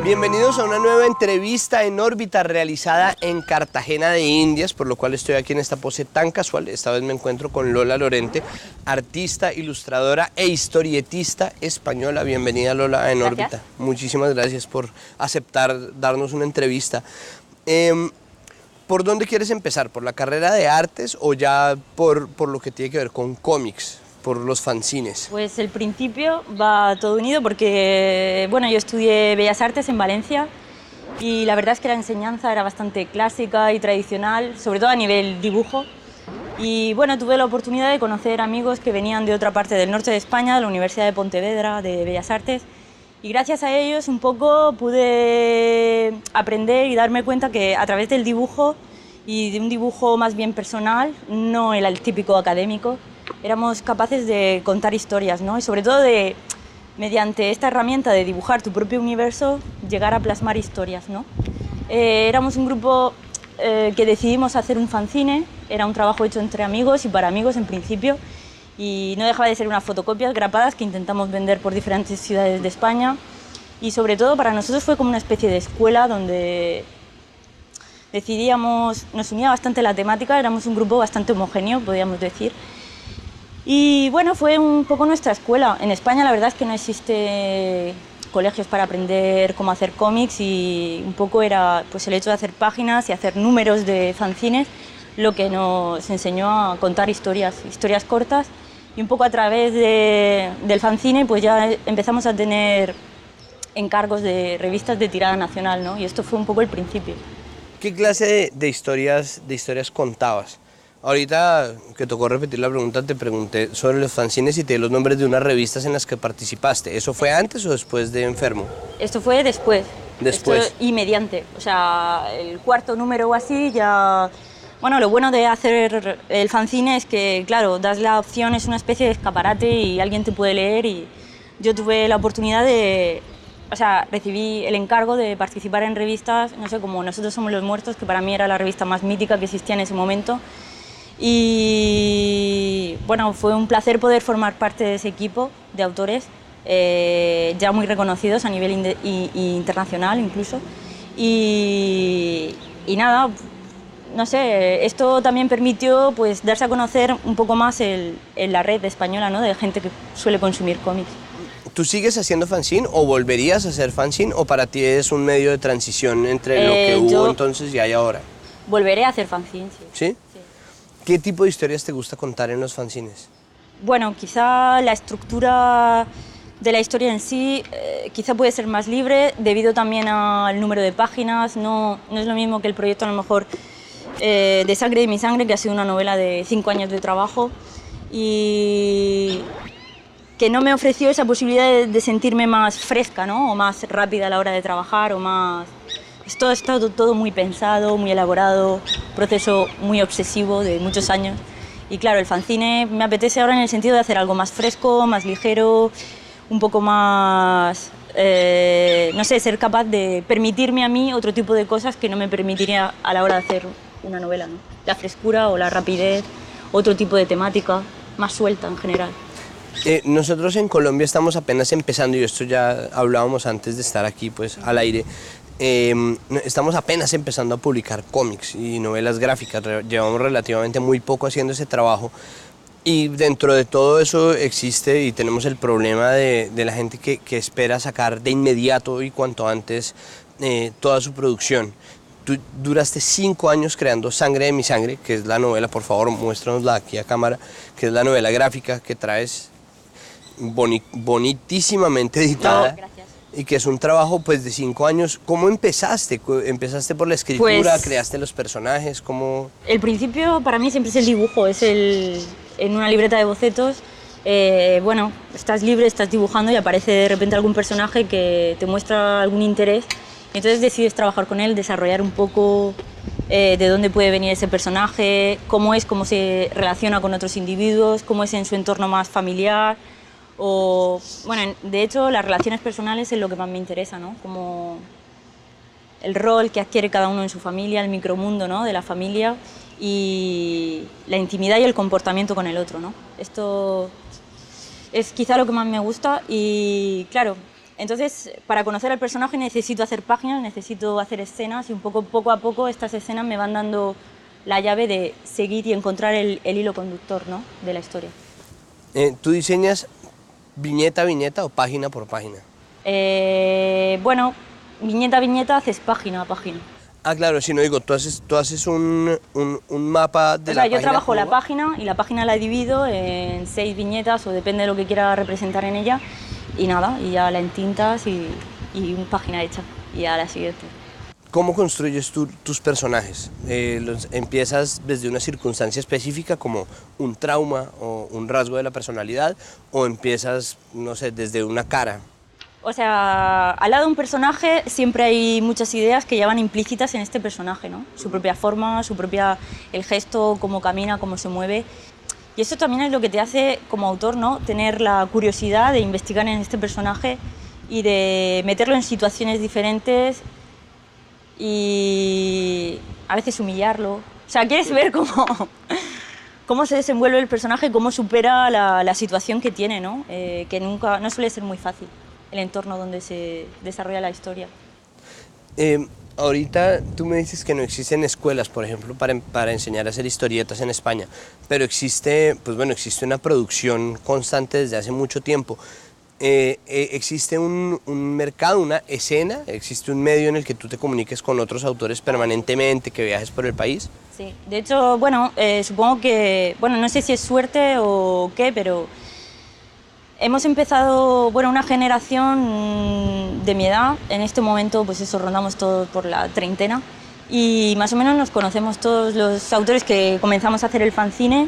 Bienvenidos a una nueva entrevista en órbita realizada en Cartagena de Indias, por lo cual estoy aquí en esta pose tan casual. Esta vez me encuentro con Lola Lorente, artista, ilustradora e historietista española. Bienvenida, Lola, en órbita. Muchísimas gracias por aceptar darnos una entrevista. ¿Por dónde quieres empezar? ¿Por la carrera de artes o ya por lo que tiene que ver con cómics? Por los fanzines. Pues el principio va todo unido porque, bueno, yo estudié Bellas Artes en Valencia y la verdad es que la enseñanza era bastante clásica y tradicional, sobre todo a nivel dibujo. Y bueno, tuve la oportunidad de conocer amigos que venían de otra parte del norte de España, de la Universidad de Pontevedra, de Bellas Artes, y gracias a ellos un poco pude aprender y darme cuenta que a través del dibujo y de un dibujo más bien personal, no el típico académico, éramos capaces de contar historias, ¿no? Y sobre todo de, mediante esta herramienta de dibujar tu propio universo, llegar a plasmar historias, ¿no? Éramos un grupo que decidimos hacer un fanzine, era un trabajo hecho entre amigos y para amigos en principio, y no dejaba de ser unas fotocopias grapadas que intentamos vender por diferentes ciudades de España, y sobre todo para nosotros fue como una especie de escuela donde decidíamos, nos unía bastante la temática, éramos un grupo bastante homogéneo, podríamos decir. Y bueno, fue un poco nuestra escuela. En España la verdad es que no existe colegios para aprender cómo hacer cómics y un poco era pues el hecho de hacer páginas y hacer números de fanzines lo que nos enseñó a contar historias cortas, y un poco a través del fanzine pues ya empezamos a tener encargos de revistas de tirada nacional, ¿no? Y esto fue un poco el principio. ¿Qué clase de historias contabas? Ahorita que tocó repetir la pregunta, te pregunté sobre los fanzines y te di los nombres de unas revistas en las que participaste. ¿Eso fue antes o después de Enfermo? Esto fue después. Después. Esto, y mediante. O sea, el cuarto número o así ya... Bueno, lo bueno de hacer el fanzine es que, claro, das la opción, es una especie de escaparate y alguien te puede leer, y yo tuve la oportunidad de... O sea, recibí el encargo de participar en revistas, no sé, como Nosotros somos los muertos, que para mí era la revista más mítica que existía en ese momento. Y bueno, fue un placer poder formar parte de ese equipo de autores ya muy reconocidos a nivel internacional incluso. Y nada, no sé, esto también permitió pues darse a conocer un poco más en la red española, ¿no? De gente que suele consumir cómics. ¿Tú sigues haciendo fanzine o volverías a hacer fanzine, o para ti es un medio de transición entre lo que hubo entonces y hay ahora? Volveré a hacer fanzine, sí. ¿Sí? Sí. ¿Qué tipo de historias te gusta contar en los fanzines? Bueno, quizá la estructura de la historia en sí quizá puede ser más libre debido también al número de páginas. No es lo mismo que el proyecto a lo mejor de Sangre de mi sangre, que ha sido una novela de 5 años de trabajo y que no me ofreció esa posibilidad de sentirme más fresca, ¿no? O más rápida a la hora de trabajar, o más... Esto ha estado todo muy pensado, muy elaborado, proceso muy obsesivo de muchos años. Y claro, el fanzine me apetece ahora en el sentido de hacer algo más fresco, más ligero, un poco más, no sé, ser capaz de permitirme a mí otro tipo de cosas que no me permitiría a la hora de hacer una novela, ¿no? La frescura o la rapidez, otro tipo de temática, más suelta en general. Nosotros en Colombia estamos apenas empezando, y esto ya hablábamos antes de estar aquí pues al aire. Estamos apenas empezando a publicar cómics y novelas gráficas, llevamos relativamente muy poco haciendo ese trabajo, y dentro de todo eso existe y tenemos el problema de la gente que espera sacar de inmediato y cuanto antes toda su producción. Tú duraste 5 años creando Sangre de mi sangre, que es la novela, por favor muéstranosla aquí a cámara, que es la novela gráfica que traes bonitísimamente editada. No, gracias. Y que es un trabajo pues de 5 años. ¿Cómo empezaste? ¿Empezaste por la escritura? Pues, ¿Creaste los personajes? ¿Cómo? El principio para mí siempre es el dibujo, en una libreta de bocetos. Bueno, estás libre, estás dibujando y aparece de repente algún personaje que te muestra algún interés, y entonces decides trabajar con él, desarrollar un poco de dónde puede venir ese personaje, cómo se relaciona con otros individuos, cómo es en su entorno más familiar. O, bueno, de hecho, las relaciones personales es lo que más me interesa, ¿no? Como el rol que adquiere cada uno en su familia, el micromundo, ¿no? De la familia, y la intimidad y el comportamiento con el otro, ¿no? Esto es quizá lo que más me gusta, y claro, Entonces, para conocer al personaje necesito hacer páginas, necesito hacer escenas y un poco a poco estas escenas me van dando la llave de seguir y encontrar el hilo conductor, ¿no?, de la historia. ¿Tú diseñas viñeta a viñeta o página por página? Bueno, viñeta a viñeta haces página a página. Ah, claro, si no digo, tú haces un mapa de la página. Yo trabajo la página y la página la divido en 6 viñetas o depende de lo que quiera representar en ella y nada, y ya la entintas y una página hecha y a la siguiente. ¿Cómo construyes tú tus personajes? ¿Empiezas desde una circunstancia específica como un trauma o un rasgo de la personalidad o empiezas, no sé, desde una cara? O sea, al lado de un personaje siempre hay muchas ideas que ya van implícitas en este personaje, ¿no? Su propia forma, el gesto, cómo camina, cómo se mueve. Y eso también es lo que te hace como autor, ¿no?, tener la curiosidad de investigar en este personaje y de meterlo en situaciones diferentes y a veces humillarlo. O sea, quieres ver cómo se desenvuelve el personaje, cómo supera la situación que tiene, ¿no? Que no suele ser muy fácil el entorno donde se desarrolla la historia. Ahorita tú me dices que no existen escuelas, por ejemplo, para enseñar a hacer historietas en España, pero existe una producción constante desde hace mucho tiempo. ¿Existe un mercado, una escena? ¿Existe un medio en el que tú te comuniques con otros autores permanentemente, que viajes por el país? Sí, de hecho, bueno, supongo que, bueno, no sé si es suerte o qué, pero hemos empezado, bueno, una generación de mi edad, en este momento, pues eso, rondamos todos por la treintena y más o menos nos conocemos todos los autores que comenzamos a hacer el fanzine.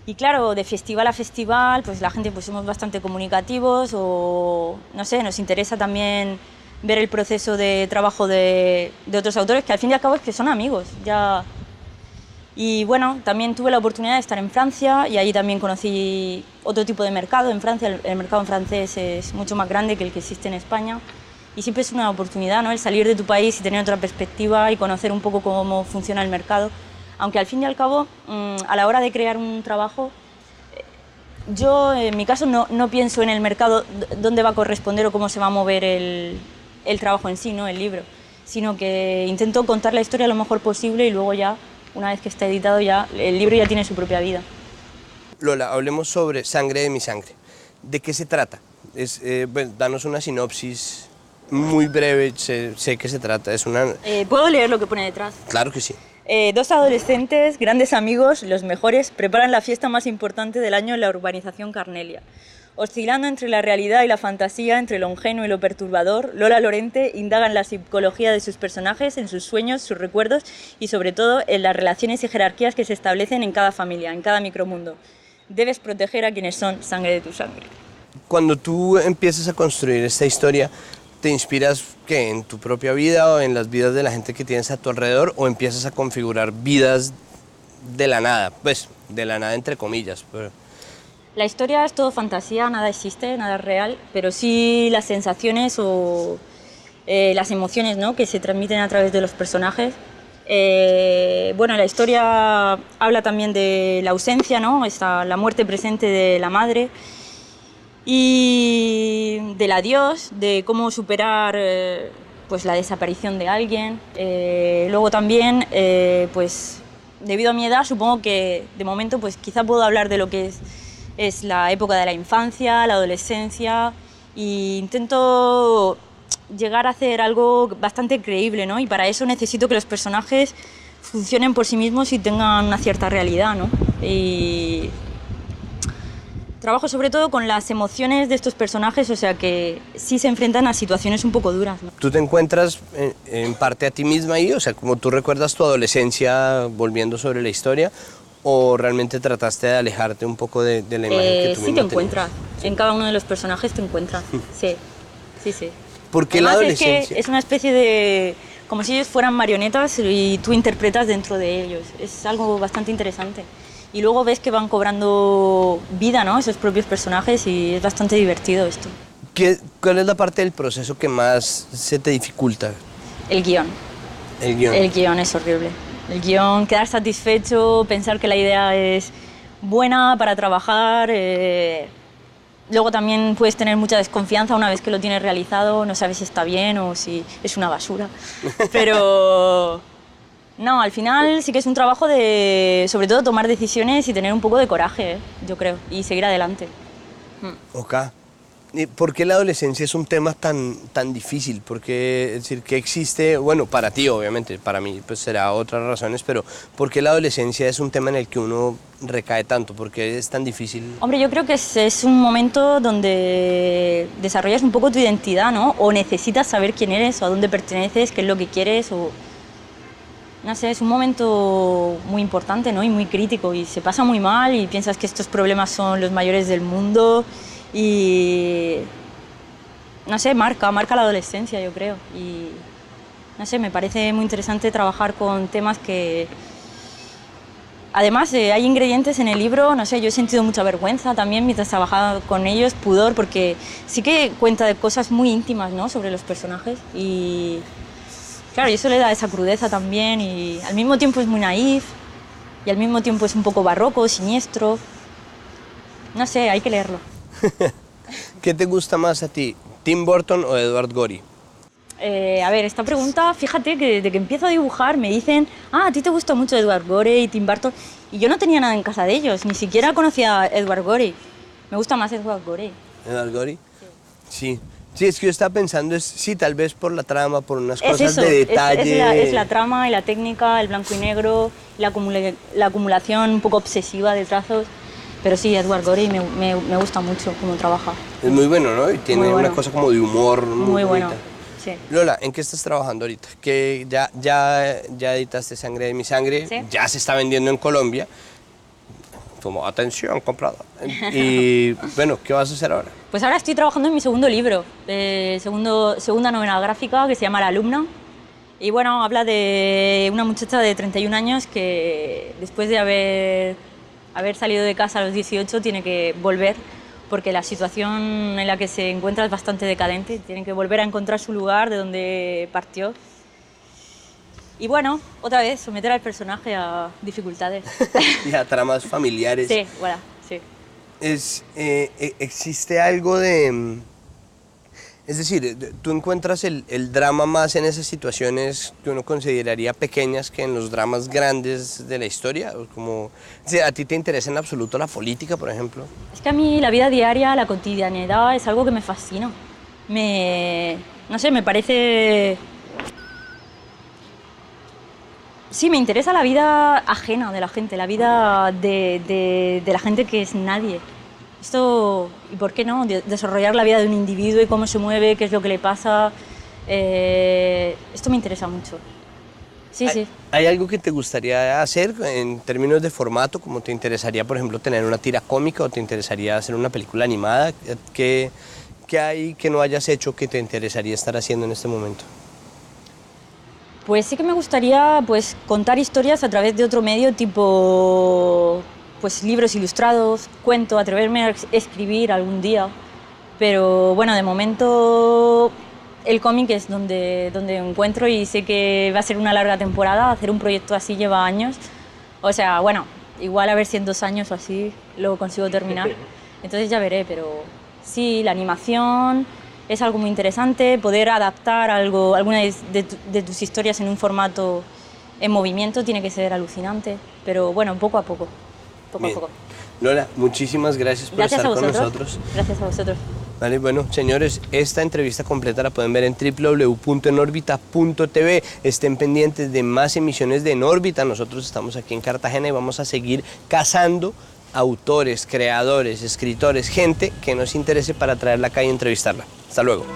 Y claro, de festival a festival, pues la gente pues somos bastante comunicativos o, no sé, nos interesa también ver el proceso de trabajo de otros autores que al fin y al cabo es que son amigos, ya. Y bueno, también tuve la oportunidad de estar en Francia y ahí también conocí otro tipo de mercado. En Francia el mercado en francés es mucho más grande que el que existe en España y siempre es una oportunidad, ¿no?, el salir de tu país y tener otra perspectiva y conocer un poco cómo funciona el mercado. Aunque al fin y al cabo, a la hora de crear un trabajo, yo en mi caso no pienso en el mercado dónde va a corresponder o cómo se va a mover el trabajo en sí, ¿no?, el libro, sino que intento contar la historia lo mejor posible y luego ya, una vez que está editado, ya el libro ya tiene su propia vida. Lola, hablemos sobre Sangre de mi sangre. ¿De qué se trata? Bueno, danos una sinopsis muy breve, sé que se trata. ¿Puedo leer lo que pone detrás? Claro que sí. 2 adolescentes, grandes amigos, los mejores, preparan la fiesta más importante del año en la urbanización Carnelia. Oscilando entre la realidad y la fantasía, entre lo ingenuo y lo perturbador, Lola Lorente indaga en la psicología de sus personajes, en sus sueños, sus recuerdos y sobre todo en las relaciones y jerarquías que se establecen en cada familia, en cada micromundo. Debes proteger a quienes son sangre de tu sangre. Cuando tú empiezas a construir esta historia, ¿te inspiras qué, en tu propia vida o en las vidas de la gente que tienes a tu alrededor o empiezas a configurar vidas de la nada? Pues, de la nada entre comillas. Pero... La historia es todo fantasía, nada existe, nada es real, pero sí las sensaciones o las emociones, ¿no?, que se transmiten a través de los personajes. Bueno, la historia habla también de la ausencia, ¿no?, la muerte presente de la madre, y del adiós, de cómo superar pues la desaparición de alguien. Luego también, pues debido a mi edad, supongo que de momento pues quizá puedo hablar de lo que es la época de la infancia, la adolescencia, e intento llegar a hacer algo bastante creíble, ¿no? Y para eso necesito que los personajes funcionen por sí mismos y tengan una cierta realidad, ¿no? Y trabajo sobre todo con las emociones de estos personajes, o sea que sí se enfrentan a situaciones un poco duras, ¿no? ¿Tú te encuentras en parte a ti misma ahí? O sea, como tú recuerdas tu adolescencia volviendo sobre la historia, ¿o realmente trataste de alejarte un poco de la imagen que tú sí misma te encuentras, en cada uno de los personajes te encuentras, sí. ¿Por qué además, la adolescencia? Es que es una especie de... como si ellos fueran marionetas y tú interpretas dentro de ellos, es algo bastante interesante. Y luego ves que van cobrando vida, ¿no?, esos propios personajes y es bastante divertido esto. ¿Cuál es la parte del proceso que más se te dificulta? El guión. El guión. El guión es horrible. El guión, quedar satisfecho, pensar que la idea es buena para trabajar, Luego también puedes tener mucha desconfianza una vez que lo tienes realizado, no sabes si está bien o si es una basura. Pero no, al final sí que es un trabajo de, sobre todo, tomar decisiones y tener un poco de coraje, yo creo, y seguir adelante. Ok. ¿Y por qué la adolescencia es un tema tan difícil? Porque, es decir, ¿qué existe? Bueno, para ti, obviamente, para mí pues será otras razones, pero ¿por qué la adolescencia es un tema en el que uno recae tanto? ¿Por qué es tan difícil? Hombre, yo creo que es un momento donde desarrollas un poco tu identidad, ¿no? O necesitas saber quién eres, o a dónde perteneces, qué es lo que quieres, o... No sé, es un momento muy importante, ¿no? Y muy crítico, y se pasa muy mal y piensas que estos problemas son los mayores del mundo y... No sé, marca la adolescencia, yo creo. Y, no sé, me parece muy interesante trabajar con temas que... Además, hay ingredientes en el libro, no sé, yo he sentido mucha vergüenza también mientras trabajaba con ellos, pudor, porque sí que cuenta de cosas muy íntimas, ¿no? Sobre los personajes y... Claro, y eso le da esa crudeza también y al mismo tiempo es muy naif y al mismo tiempo es un poco barroco, siniestro. No sé, hay que leerlo. ¿Qué te gusta más a ti, Tim Burton o Edward Gorey? A ver, esta pregunta, fíjate que desde que empiezo a dibujar me dicen a ti te gusta mucho Edward Gorey y Tim Burton, y yo no tenía nada en casa de ellos, ni siquiera conocía a Edward Gorey. Me gusta más Edward Gorey. ¿Edward Gorey? Sí. Sí, es que yo estaba pensando, sí, tal vez por la trama, por unas Es cosas eso, de detalle. es la trama y la técnica, el blanco y negro, la acumulación un poco obsesiva de trazos. Pero sí, Edward Gorey me gusta mucho cómo trabaja. Es muy bueno, ¿no? Y tiene Muy bueno. una cosa como de humor Muy bueno, bonita. sí. Lola, ¿en qué estás trabajando ahorita? Que ya editaste Sangre de mi sangre, Sí. ya se está vendiendo en Colombia. Como, atención, comprado. Y bueno, ¿qué vas a hacer ahora? Pues ahora estoy trabajando en mi segundo libro, segunda novela gráfica que se llama La alumna. Y bueno, habla de una muchacha de 31 años que después de haber salido de casa a los 18 tiene que volver porque la situación en la que se encuentra es bastante decadente. Tiene que volver a encontrar su lugar de donde partió. Y bueno, otra vez, someter al personaje a dificultades. Y a tramas familiares. Sí, bueno, sí. ¿Existe algo de... Es decir, tú encuentras el drama más en esas situaciones que uno consideraría pequeñas que en los dramas grandes de la historia? O como, ¿a ti te interesa en absoluto la política, por ejemplo? Es que a mí la vida diaria, la cotidianidad, es algo que me fascina. No sé, me parece... Sí, me interesa la vida ajena de la gente, la vida de la gente que es nadie. Esto, ¿y por qué no? Desarrollar la vida de un individuo y cómo se mueve, qué es lo que le pasa. Esto me interesa mucho. Sí, sí. ¿Hay algo que te gustaría hacer en términos de formato? ¿Como te interesaría, por ejemplo, tener una tira cómica o te interesaría hacer una película animada? ¿Qué hay que no hayas hecho que te interesaría estar haciendo en este momento? Pues sí que me gustaría pues, contar historias a través de otro medio, tipo pues, libros ilustrados, cuento, atreverme a escribir algún día. Pero bueno, de momento el cómic es donde encuentro y sé que va a ser una larga temporada. Hacer un proyecto así lleva años. O sea, bueno, igual a ver si en 2 años o así lo consigo terminar. Entonces ya veré, pero sí, la animación... Es algo muy interesante, poder adaptar alguna de tus historias en un formato en movimiento tiene que ser alucinante, pero bueno, poco a poco. Bien. Lola, muchísimas gracias por estar con nosotros. Gracias a vosotros. Vale, bueno, señores, esta entrevista completa la pueden ver en www.enorbita.tv. Estén pendientes de más emisiones de En órbita. Nosotros estamos aquí en Cartagena y vamos a seguir cazando autores, creadores, escritores, gente que nos interese para traerla acá y entrevistarla. Hasta luego.